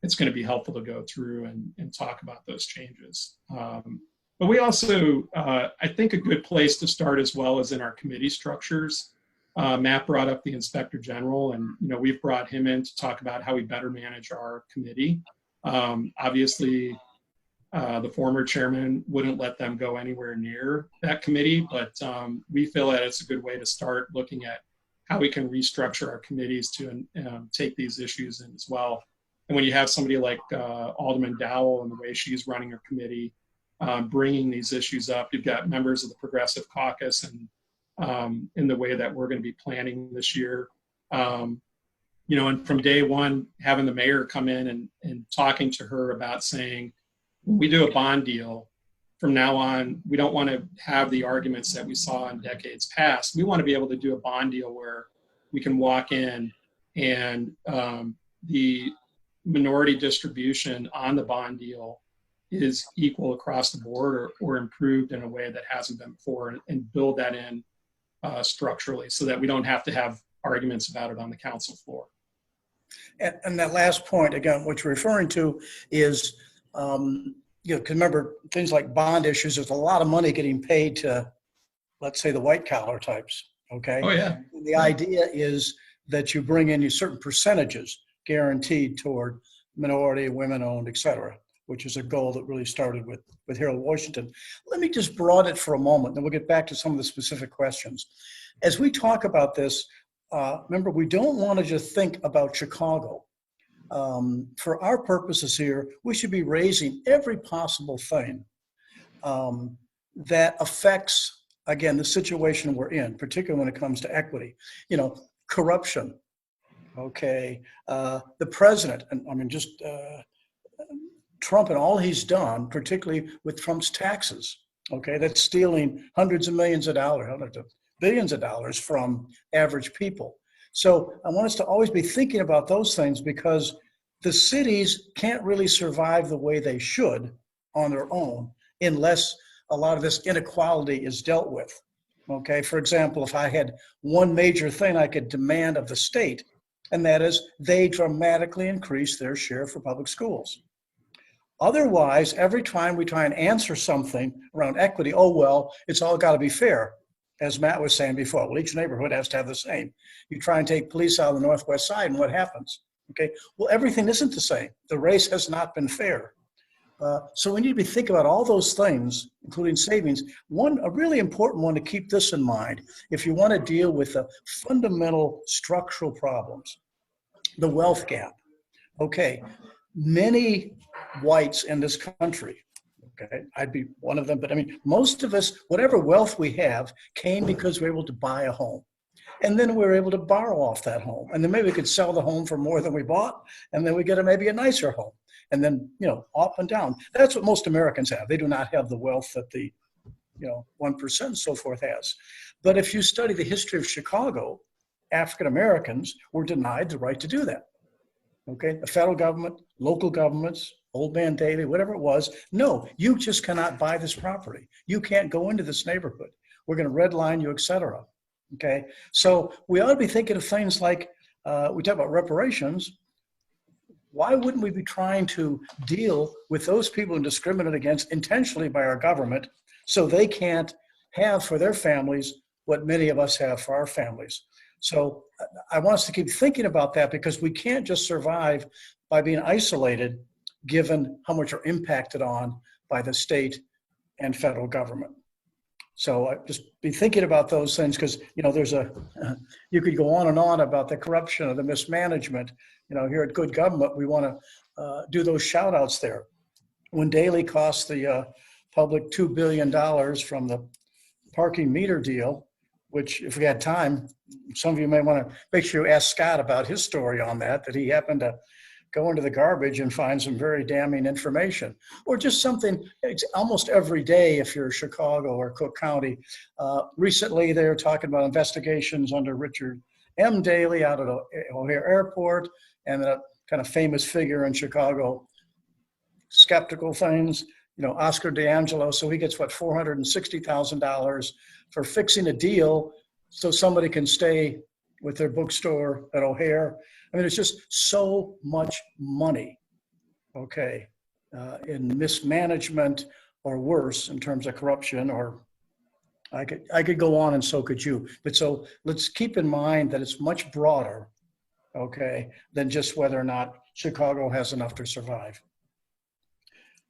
it's going to be helpful to go through and talk about those changes. But we also, I think a good place to start as well is in our committee structures. Matt brought up the Inspector General, and we've brought him in to talk about how we better manage our committee. Obviously, the former chairman wouldn't let them go anywhere near that committee, but we feel that it's a good way to start looking at how we can restructure our committees to take these issues in as well. And when you have somebody like Alderman Dowell and the way she's running her committee, bringing these issues up, you've got members of the Progressive Caucus and in the way that we're going to be planning this year. And from day one, having the mayor come in and talking to her about saying, when we do a bond deal, from now on, we don't want to have the arguments that we saw in decades past. We want to be able to do a bond deal where we can walk in and the minority distribution on the bond deal is equal across the board or improved in a way that hasn't been before, and build that in structurally so that we don't have to have arguments about it on the council floor. And that last point, again, what you're referring to is, because remember, things like bond issues, there's a lot of money getting paid to, let's say, the white collar types, okay? Oh, yeah. And the idea is that you bring in certain percentages guaranteed toward minority, women-owned, et cetera, which is a goal that really started with Harold Washington. Let me just broaden it for a moment, then we'll get back to some of the specific questions. As we talk about this, remember, we don't want to just think about Chicago. For our purposes here, we should be raising every possible thing that affects, again, the situation we're in, particularly when it comes to equity. Corruption, okay, the president, and I mean, just Trump and all he's done, particularly with Trump's taxes, okay, that's stealing hundreds of millions of dollars, billions of dollars from average people. So I want us to always be thinking about those things, because the cities can't really survive the way they should on their own unless a lot of this inequality is dealt with. Okay, for example, if I had one major thing I could demand of the state, and that is they dramatically increase their share for public schools. Otherwise, every time we try and answer something around equity, oh, well, it's all got to be fair. As Matt was saying before, well, each neighborhood has to have the same. You try and take police out of the Northwest Side, and what happens? Okay, well, everything isn't the same. The race has not been fair. So we need to be thinking about all those things, including savings. A really important one to keep this in mind, if you want to deal with the fundamental structural problems, the wealth gap. Okay, many whites in this country, okay, I'd be one of them, but I mean, most of us, whatever wealth we have, came because we were able to buy a home. And then we were able to borrow off that home. And then maybe we could sell the home for more than we bought, and then we get maybe a nicer home. And then, up and down. That's what most Americans have. They do not have the wealth that the, 1% and so forth has. But if you study the history of Chicago, African Americans were denied the right to do that. Okay, the federal government, local governments, Old Man Daly, whatever it was, no, you just cannot buy this property. You can't go into this neighborhood. We're going to redline you, et cetera. Okay, so we ought to be thinking of things like, we talk about reparations. Why wouldn't we be trying to deal with those people discriminated against intentionally by our government so they can't have for their families what many of us have for our families? So I want us to keep thinking about that, because we can't just survive by being isolated given how much we're impacted on by the state and federal government. So just be thinking about those things, because, you could go on and on about the corruption or the mismanagement. Here at Good Government, we want to do those shout outs there. When Daley cost the public $2 billion from the parking meter deal, which if we had time, some of you may want to make sure you ask Scott about his story on that he happened to go into the garbage and find some very damning information, or just something. It's almost every day if you're Chicago or Cook County. Recently, they were talking about investigations under Richard M. Daley out at O'Hare Airport, and a kind of famous figure in Chicago, skeptical things, Oscar D'Angelo. So he gets, $460,000 for fixing a deal so somebody can stay with their bookstore at O'Hare. I mean, it's just so much money okay, in mismanagement or worse in terms of corruption, or I could go on and so could you. But so let's keep in mind that it's much broader, okay, than just whether or not Chicago has enough to survive.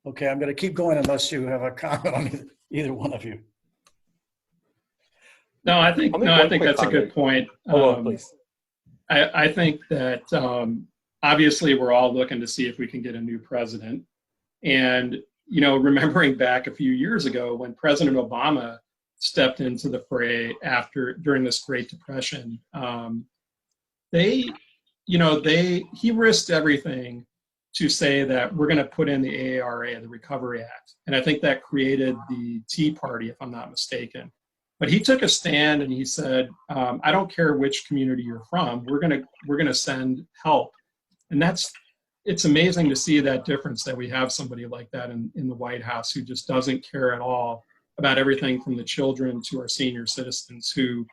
Okay, I'm going to keep going unless you have a comment on either one of you. No, I think that's a good point. Please. I think that obviously we're all looking to see if we can get a new president. And, you know, remembering back a few years ago when President Obama stepped into the fray during this Great Depression, he risked everything to say that we're going to put in the AARA, the Recovery Act. And I think that created the Tea Party, if I'm not mistaken. But he took a stand and he said, I don't care which community you're from, we're gonna send help. And it's amazing to see that difference, that we have somebody like that in the White House who just doesn't care at all about everything from the children to our senior citizens who,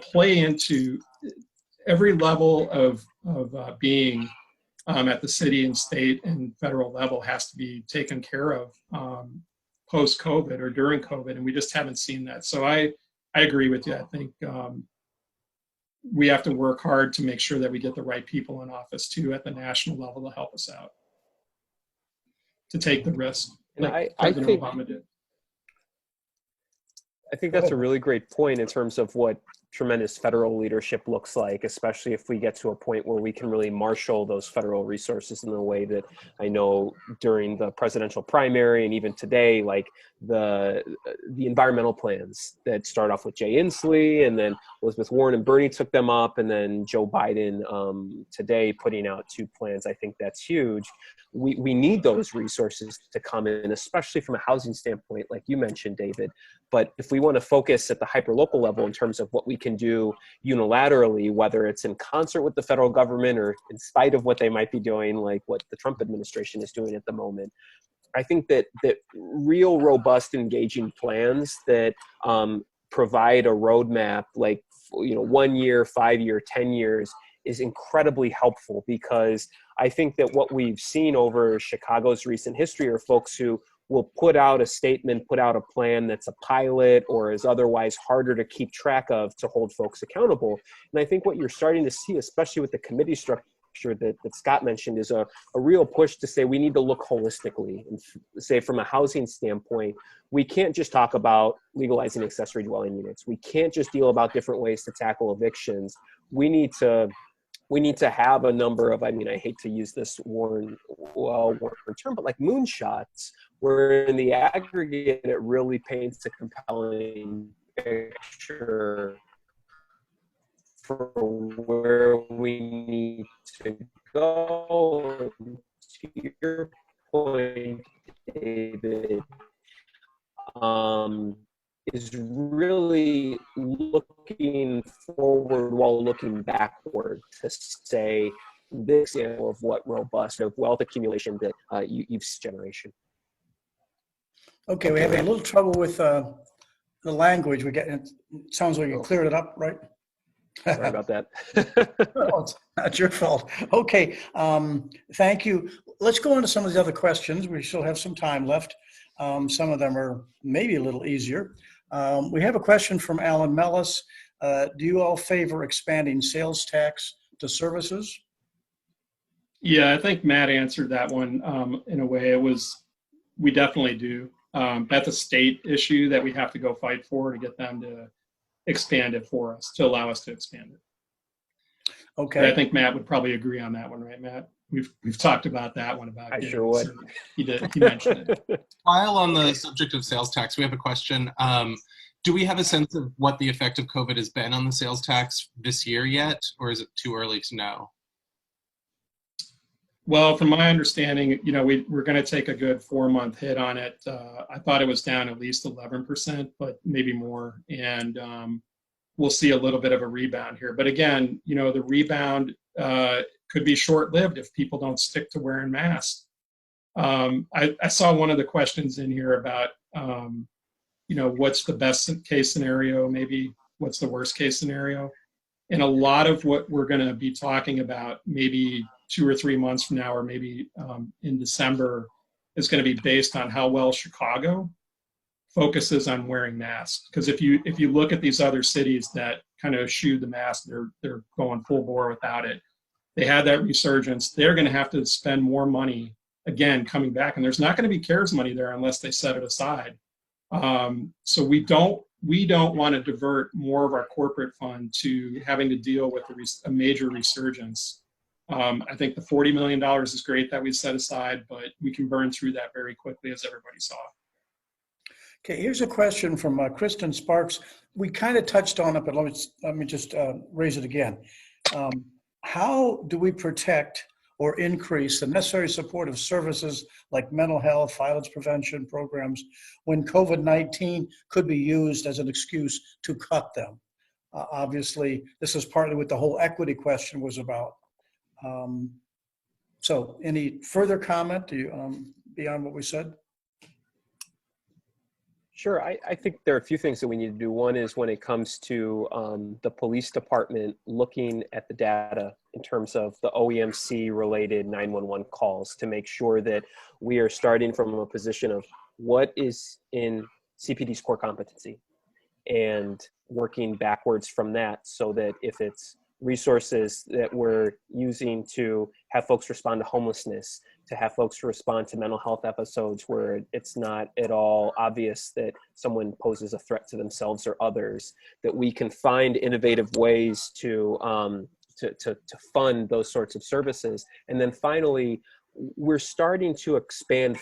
play into every level of being at the city and state and federal level has to be taken care of post-COVID or during COVID, and we just haven't seen that. So I agree with you. I think we have to work hard to make sure that we get the right people in office too at the national level to help us out, to take the risk like President Obama did. I think that's a really great point in terms of what tremendous federal leadership looks like, especially if we get to a point where we can really marshal those federal resources in the way that I know during the presidential primary and even today, like the environmental plans that start off with Jay Inslee, and then Elizabeth Warren and Bernie took them up, and then Joe Biden today putting out 2 plans. I think that's huge. We need those resources to come in, especially from a housing standpoint, like you mentioned, David. But if we want to focus at the hyperlocal level in terms of what we can do unilaterally, whether it's in concert with the federal government or in spite of what they might be doing, like what the Trump administration is doing at the moment, I think that real robust, engaging plans that provide a roadmap, like 1 year, 5 year, 10 years, is incredibly helpful, because I think that what we've seen over Chicago's recent history are folks who will put out a statement, put out a plan that's a pilot or is otherwise harder to keep track of to hold folks accountable. And I think what you're starting to see, especially with the committee structure that Scott mentioned, is a real push to say we need to look holistically and say from a housing standpoint, we can't just talk about legalizing accessory dwelling units. We can't just deal about different ways to tackle evictions. We need to have a number of, I hate to use this worn term, but like moonshots, where in the aggregate, it really paints a compelling picture for where we need to go. To your point, David, is really looking forward while looking backward to say this example of what robust of wealth accumulation that you've generation. Okay, we have a little trouble with the language. It sounds like you cleared it up, right? Sorry about that. No, it's not your fault. Okay, thank you. Let's go on to some of the other questions. We still have some time left. Some of them are maybe a little easier. We have a question from Alan Mellis. Do you all favor expanding sales tax to services? Yeah, I think Matt answered that one in a way. We definitely do. That's a state issue that we have to go fight for to get them to expand it for us, to allow us to expand it. Okay. But I think Matt would probably agree on that one, right, Matt? We've talked about that one. I sure would. He mentioned it. While on the subject of sales tax, we have a question. Do we have a sense of what the effect of COVID has been on the sales tax this year yet, or is it too early to know? Well, from my understanding, we're going to take a good 4-month hit on it. I thought it was down at least 11%, but maybe more. And we'll see a little bit of a rebound here. But again, the rebound could be short-lived if people don't stick to wearing masks. I saw one of the questions in here about, what's the best case scenario, maybe what's the worst case scenario. And a lot of what we're going to be talking about maybe 2 or 3 months from now, or maybe in December, is going to be based on how well Chicago focuses on wearing masks. Because if you look at these other cities that kind of eschewed the mask, they're going full bore without it. They had that resurgence. They're going to have to spend more money again coming back, and there's not going to be CARES money there unless they set it aside. So we don't want to divert more of our corporate fund to having to deal with a major resurgence. I think the $40 million is great that we set aside, but we can burn through that very quickly, as everybody saw. Okay, here's a question from Kristen Sparks. We kind of touched on it, but let me just raise it again. How do we protect or increase the necessary supportive services like mental health, violence prevention programs when COVID-19 could be used as an excuse to cut them? Obviously, this is partly what the whole equity question was about. So any further comment beyond what we said? Sure. I think there are a few things that we need to do. One is when it comes to the police department looking at the data in terms of the OEMC related 911 calls to make sure that we are starting from a position of what is in CPD's core competency and working backwards from that, so that if it's resources that we're using to have folks respond to homelessness, to have folks respond to mental health episodes where it's not at all obvious that someone poses a threat to themselves or others, that we can find innovative ways to fund those sorts of services. And then finally, we're starting to expand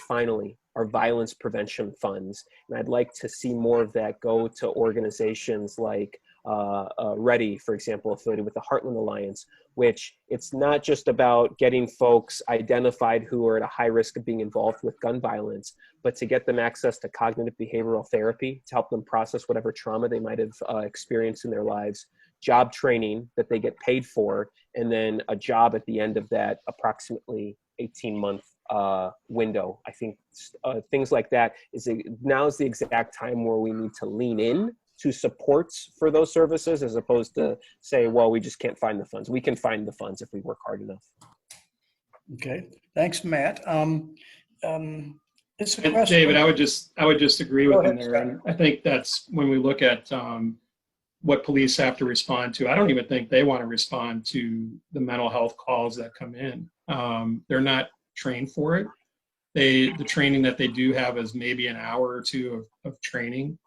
our violence prevention funds. And I'd like to see more of that go to organizations like Ready, for example, affiliated with the Heartland Alliance, which it's not just about getting folks identified who are at a high risk of being involved with gun violence, but to get them access to cognitive behavioral therapy to help them process whatever trauma they might have experienced in their lives, job training that they get paid for, and then a job at the end of that approximately 18-month window. I think things like that now is the exact time where we need to lean in to supports for those services, as opposed to say, well, we just can't find the funds. We can find the funds if we work hard enough. Okay, thanks, Matt. It's a And question. David, I would just agree with him there. And I think that's when we look at what police have to respond to. I don't even think they want to respond to the mental health calls that come in. They're not trained for it. The training that they do have is maybe an hour or two of training.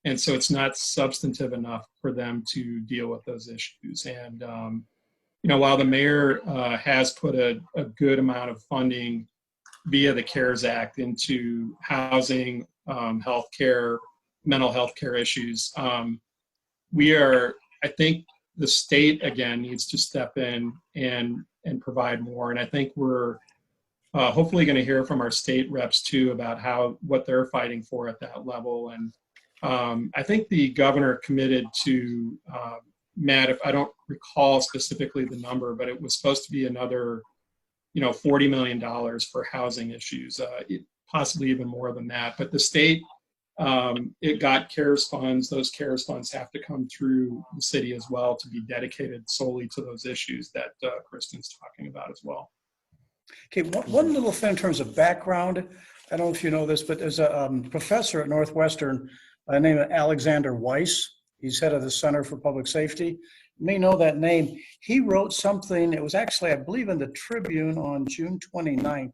And so it's not substantive enough for them to deal with those issues. And, while the mayor has put a good amount of funding via the CARES Act into housing, healthcare, mental health care issues, I think the state, again, needs to step in and provide more. And I think we're hopefully going to hear from our state reps, too, about what they're fighting for at that level. And I think the governor committed to, Matt, if I don't recall specifically the number, but it was supposed to be another, $40 million for housing issues, possibly even more than that. But the state, it got CARES funds. Those CARES funds have to come through the city as well to be dedicated solely to those issues that Kristen's talking about as well. Okay, one little thing in terms of background. I don't know if you know this, but there's a professor at Northwestern by the name of Alexander Weiss. He's head of the Center for Public Safety. You may know that name. He wrote something, it was actually, I believe, in the Tribune on June 29th,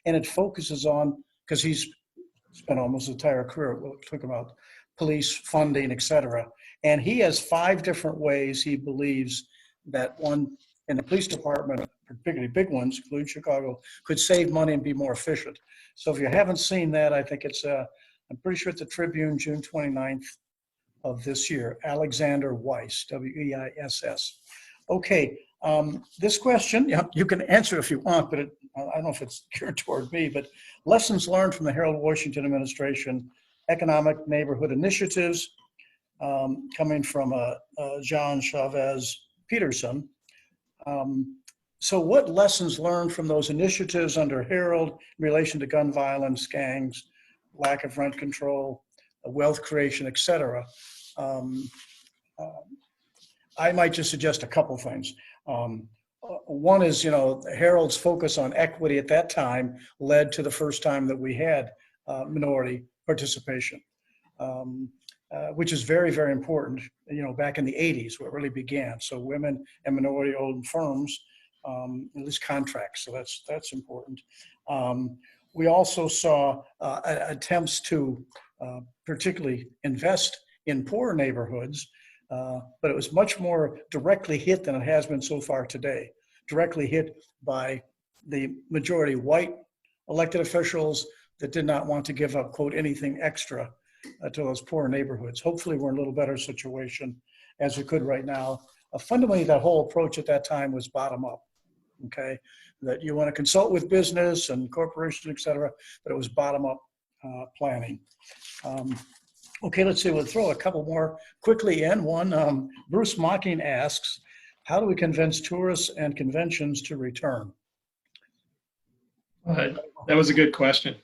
and it focuses on, because he's spent almost his entire career talking about police funding, et cetera. And he has 5 different ways he believes that one in the police department, particularly big ones, including Chicago, could save money and be more efficient. So if you haven't seen that, I think it's I'm pretty sure it's the Tribune, June 29th of this year. Alexander Weiss, W-E-I-S-S. Okay, this question, you can answer if you want, but I don't know if it's geared toward me, but lessons learned from the Harold Washington administration, economic neighborhood initiatives, coming from John Chavez Peterson. So what lessons learned from those initiatives under Harold in relation to gun violence, gangs, lack of rent control, wealth creation, et cetera? I might just suggest a couple things. one is, Harold's focus on equity at that time led to the first time that we had minority participation, which is very, very important, back in the 80s where it really began. So women and minority-owned firms, at least contracts, so that's important. We also saw attempts to particularly invest in poorer neighborhoods, but it was much more directly hit than it has been so far today. Directly hit by the majority white elected officials that did not want to give up, quote, anything extra to those poor neighborhoods. Hopefully we're in a little better situation as we could right now. Fundamentally, that whole approach at that time was bottom up, okay? That you want to consult with business and corporations, et cetera, but it was bottom up planning. Okay, let's see, we'll throw a couple more quickly in. One, Bruce Mocking asks, how do we convince tourists and conventions to return? That was a good question.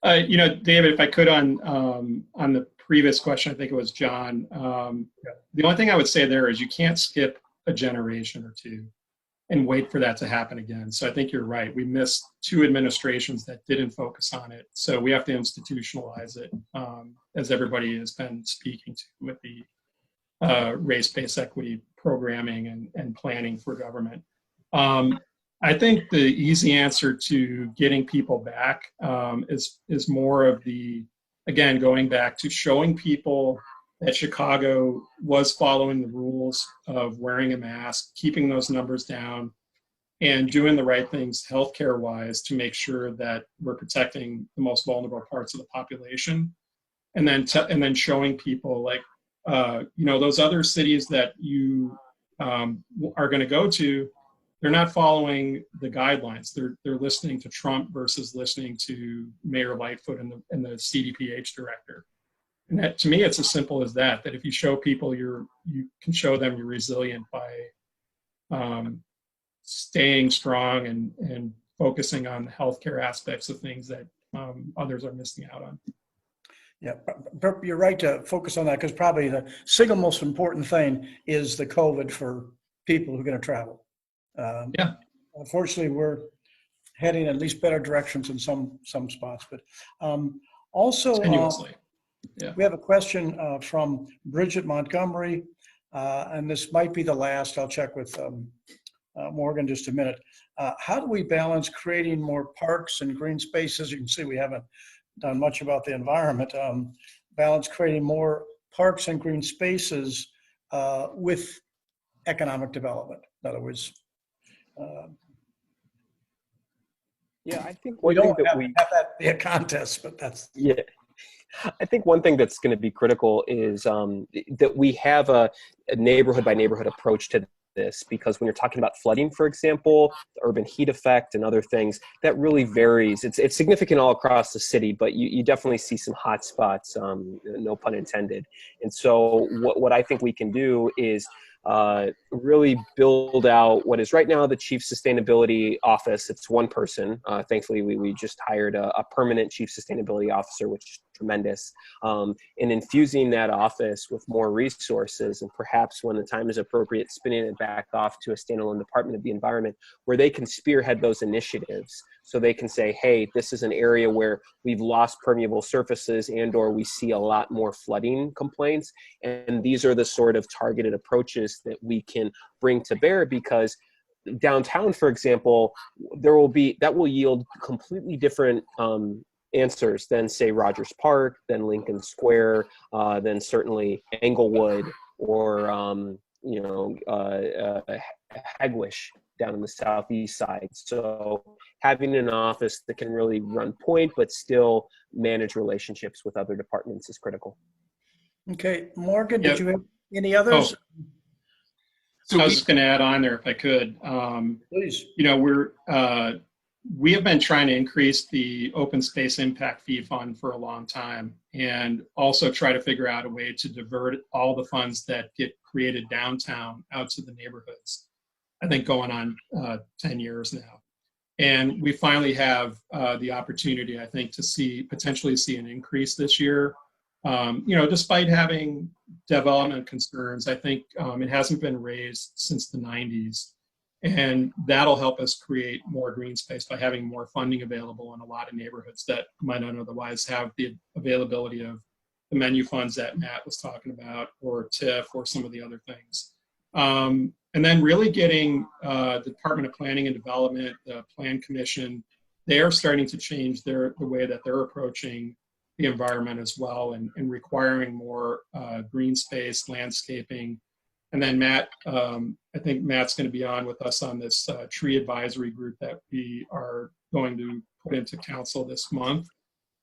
David, if I could on the previous question, I think it was John. The only thing I would say there is you can't skip a generation or two and wait for that to happen again. So I think you're right. We missed 2 administrations that didn't focus on it. So we have to institutionalize it, as everybody has been speaking to with the race-based equity programming and planning for government. I think the easy answer to getting people back is more of again, going back to showing people that Chicago was following the rules of wearing a mask, keeping those numbers down, and doing the right things healthcare-wise to make sure that we're protecting the most vulnerable parts of the population, and then showing people those other cities that you are going to go to, they're not following the guidelines. They're listening to Trump versus listening to Mayor Lightfoot and the CDPH director. And that, to me, it's as simple as that if you show people you can show them you're resilient by staying strong and focusing on the healthcare aspects of things that others are missing out on. Yeah, you're right to focus on that, because probably the single most important thing is the COVID for people who are going to travel. Unfortunately, we're heading at least better directions in some spots, but also we have a question from Bridget Montgomery, and this might be the last. I'll check with Morgan just a minute. How do we balance creating more parks and green spaces? You can see we haven't done much about the environment. Balance creating more parks and green spaces with economic development. In other words, I think we don't have that be a contest, but that's I think one thing that's going to be critical is that we have a neighborhood by neighborhood approach to this, because when you're talking about flooding, for example, the urban heat effect and other things, that really varies. It's significant all across the city, but you definitely see some hot spots, no pun intended. And so what I think we can do is really build out what is right now the Chief Sustainability Office. It's one person. Thankfully, we just hired a permanent Chief Sustainability Officer, which is tremendous. And infusing that office with more resources, and perhaps when the time is appropriate, spinning it back off to a standalone Department of the Environment where they can spearhead those initiatives. So they can say, hey, this is an area where we've lost permeable surfaces or we see a lot more flooding complaints. And these are the sort of targeted approaches that we can bring to bear, because downtown, for example, that will yield completely different answers than, say, Rogers Park, than Lincoln Square, than certainly Englewood or Hegwish down in the southeast side. So having an office that can really run point but still manage relationships with other departments is critical. Okay, Morgan, did you have any others? So I was just going to add on there if I could. Please. We have been trying to increase the Open Space Impact Fee Fund for a long time, and also try to figure out a way to divert all the funds that get created downtown out to the neighborhoods. I think going on 10 years now. And we finally have the opportunity, I think, to potentially see an increase this year. Despite having development concerns, I think it hasn't been raised since the 90s. And that'll help us create more green space by having more funding available in a lot of neighborhoods that might not otherwise have the availability of the menu funds that Matt was talking about, or TIF, or some of the other things. And then really getting the Department of Planning and Development, the Plan Commission, they are starting to change the way that they're approaching the environment as well, and requiring more green space, landscaping. And then Matt, I think Matt's going to be on with us on this tree advisory group that we are going to put into council this month,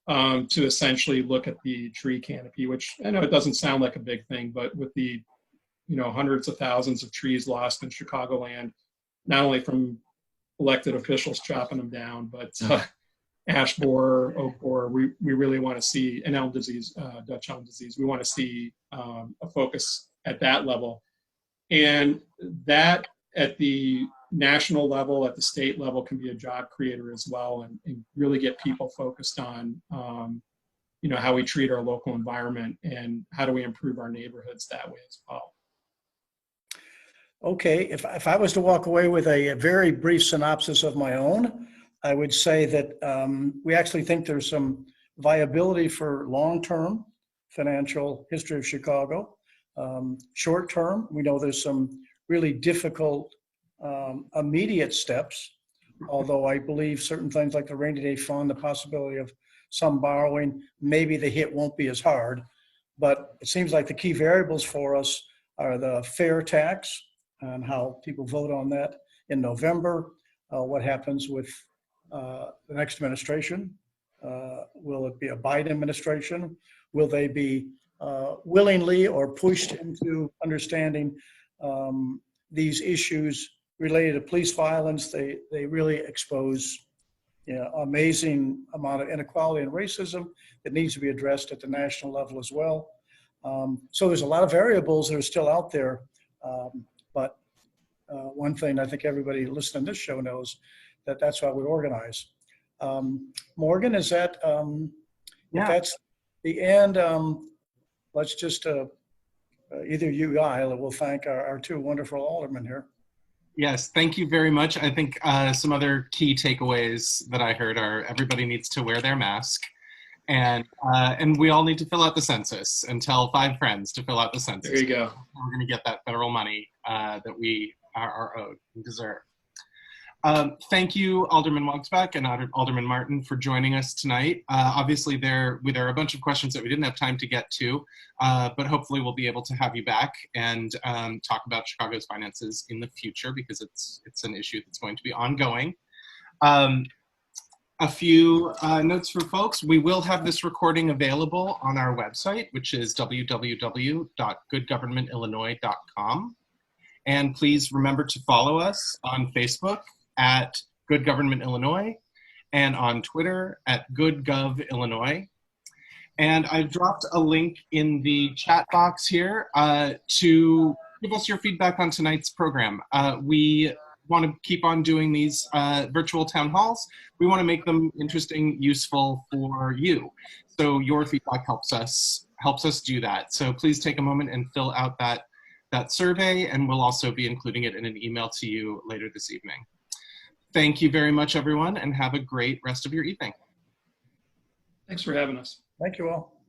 to essentially look at the tree canopy, which I know it doesn't sound like a big thing, but with the hundreds of thousands of trees lost in Chicagoland, not only from elected officials chopping them down, but ash borer, oak borer, we really want to see, and elm disease, Dutch elm disease, we want to see a focus at that level. And that at the national level, at the state level, can be a job creator as well, and really get people focused on how we treat our local environment and how do we improve our neighborhoods that way as well. Okay, if I was to walk away with a very brief synopsis of my own, I would say that we actually think there's some viability for long-term financial history of Chicago. Short-term, we know there's some really difficult immediate steps, although I believe certain things like the rainy day fund, the possibility of some borrowing, maybe the hit won't be as hard. But it seems like the key variables for us are the fair tax and how people vote on that in November. What happens with the next administration? Will it be a Biden administration? Will they be willingly or pushed into understanding these issues related to police violence? They really expose amazing amount of inequality and racism that needs to be addressed at the national level as well. So there's a lot of variables that are still out there. But one thing I think everybody listening to this show knows, that's how we organize. Morgan, is that, if that's the end, let's just, either you or I will thank our two wonderful aldermen here. Yes, thank you very much. I think some other key takeaways that I heard are everybody needs to wear their mask, and we all need to fill out the census and tell 5 friends to fill out the census. There you go. We're going to get that federal money that we are owed and deserve. Thank you, Alderman Waguespack and Alderman Martin, for joining us tonight. Obviously, there are a bunch of questions that we didn't have time to get to, but hopefully we'll be able to have you back and talk about Chicago's finances in the future, because it's an issue that's going to be ongoing. A few notes for folks. We will have this recording available on our website, which is www.goodgovernmentillinois.com. And please remember to follow us on Facebook at Good Government Illinois, and on Twitter at GoodGovIllinois. And I've dropped a link in the chat box here to give us your feedback on tonight's program. We want to keep on doing these virtual town halls. We want to make them interesting, useful for you. So your feedback helps us do that. So please take a moment and fill out that survey, and we'll also be including it in an email to you later this evening. Thank you very much, everyone, and have a great rest of your evening. Thanks for having us. Thank you all.